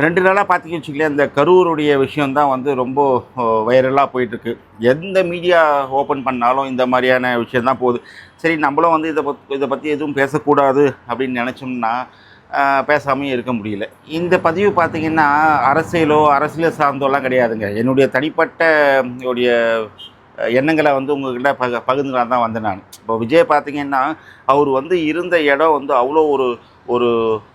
2 நாளாக பார்த்தீங்கன்னு வச்சுக்கங்களேன், இந்த கரூருடைய விஷயம் தான் வந்து ரொம்ப வைரலாக போயிட்டுருக்கு. எந்த மீடியா ஓப்பன் பண்ணாலும் இந்த மாதிரியான விஷயம் தான் போகுது. சரி நம்மளும் வந்து இதை பற்றி எதுவும் பேசக்கூடாது அப்படின்னு நினச்சோம்னா பேசாமையும் இருக்க முடியல. இந்த பதிவு பார்த்தீங்கன்னா, அரசியல் சார்ந்தோலாம் கிடையாதுங்க. என்னுடைய தனிப்பட்ட உடைய எண்ணங்களை வந்து உங்ககிட்ட பகிர்ந்துக்கலாம் தான் வந்தேன் நான். இப்போ விஜய் பார்த்தீங்கன்னா, அவர் வந்து இருந்த இடம் வந்து அவ்வளோ ஒரு ஒரு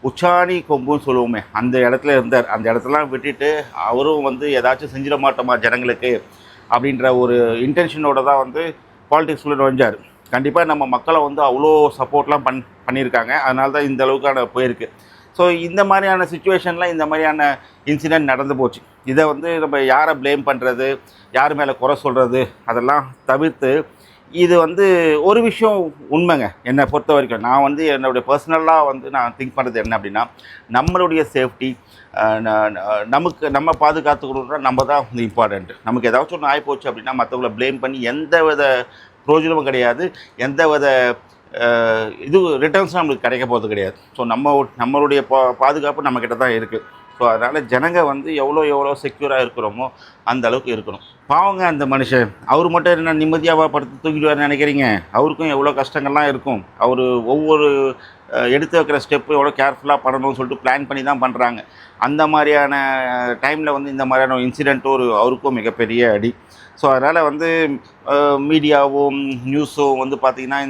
உச்சாணி கொம்புன்னு சொல்லுவோமே, அந்த இடத்துல இருந்தார். அந்த இடத்தெல்லாம் விட்டுட்டு அவரும் வந்து ஏதாச்சும் செஞ்சிட மாட்டோமா ஜனங்களுக்கு அப்படின்ற ஒரு இன்டென்ஷனோட தான் வந்து பாலிடிக்ஸ்குள்ளே நுழைஞ்சார். கண்டிப்பாக நம்ம மக்களை வந்து அவ்வளோ சப்போர்ட்லாம் பண்ணியிருக்காங்க. அதனால தான் இந்த அளவுக்கான போயிருக்கு. ஸோ இந்த மாதிரியான சிச்சுவேஷனில் இந்த மாதிரியான இன்சிடெண்ட் நடந்து போச்சு. இதை வந்து நம்ம யாரை ப்ளேம் பண்ணுறது, யார் மேலே குறை சொல்கிறது, அதெல்லாம் தவிர்த்து இது வந்து ஒரு விஷயம் உண்மைங்க. என்னை பொறுத்த வரைக்கும் நான் வந்து என்னுடைய பர்சனலாக வந்து நான் திங்க் பண்ணுறது என்ன அப்படின்னா, நம்மளுடைய சேஃப்டி, நம்ம பாதுகாத்துக்கணுன்னா நம்ம தான் வந்து இம்பார்ட்டண்ட். நமக்கு ஏதாச்சும் ஒன்று ஆகிப்போச்சு அப்படின்னா மற்றவங்களை ப்ளேம் பண்ணி எந்த வித பிரயோஜனமும் கிடையாது. எந்த வித இது ரிட்டர்ன்ஸும் நம்மளுக்கு கிடைக்க போகிறது கிடையாது. ஸோ நம்மளுடைய பாதுகாப்பு நம்மக்கிட்ட தான் இருக்குது. ஸோ அதனால் ஜனங்க வந்து எவ்வளோ செக்யூராக இருக்கிறோமோ அந்த அளவுக்கு இருக்கணும். பாவங்க அந்த மனுஷன், அவர் மட்டும் என்ன நிம்மதியாக படுத்து தூக்கிடுவார்னு நினைக்கிறீங்க? அவருக்கும் எவ்வளோ கஷ்டங்கள்லாம் இருக்கும். அவர் ஒவ்வொரு எடுத்து வைக்கிற ஸ்டெப்பு எவ்வளோ கேர்ஃபுல்லாக பண்ணணும்னு சொல்லிட்டு பிளான் பண்ணி தான் பண்ணுறாங்க. அந்த மாதிரியான டைமில் வந்து இந்த மாதிரியான இன்சிடெண்ட்டும் அவருக்கும் மிகப்பெரிய அடி. ஸோ அதனால் வந்து மீடியாவும் நியூஸும் வந்து பார்த்திங்கன்னா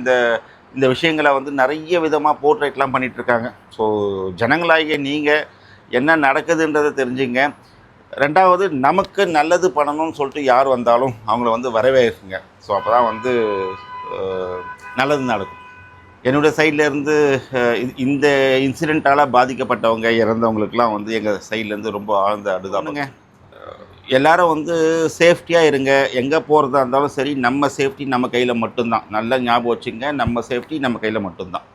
இந்த விஷயங்களை வந்து நிறைய விதமாக போர்ட்ரேட்லாம் பண்ணிகிட்ருக்காங்க. ஸோ ஜனங்களாகிய நீங்கள் என்ன நடக்குதுன்றதை தெரிஞ்சுங்க. 2வது நமக்கு நல்லது பண்ணணும்னு சொல்லிட்டு யார் வந்தாலும் அவங்கள வந்து வரவேற்குங்க. ஸோ அப்போ தான் வந்து நல்லது நடக்கும். என்னுடைய சைட்லேருந்து இந்த இன்சிடெண்ட்டால் பாதிக்கப்பட்டவங்க இறந்தவங்களுக்கெல்லாம் வந்து எங்கள் சைட்லேருந்து ரொம்ப ஆழ்ந்த அடுதானுங்க. எல்லாரும் வந்து சேஃப்டியாக இருங்க. எங்கே போகிறதா இருந்தாலும் சரி, நம்ம சேஃப்டி நம்ம கையில் மட்டும்தான். நல்லா ஞாபகம் வச்சுங்க, நம்ம சேஃப்டி நம்ம கையில் மட்டும்தான்.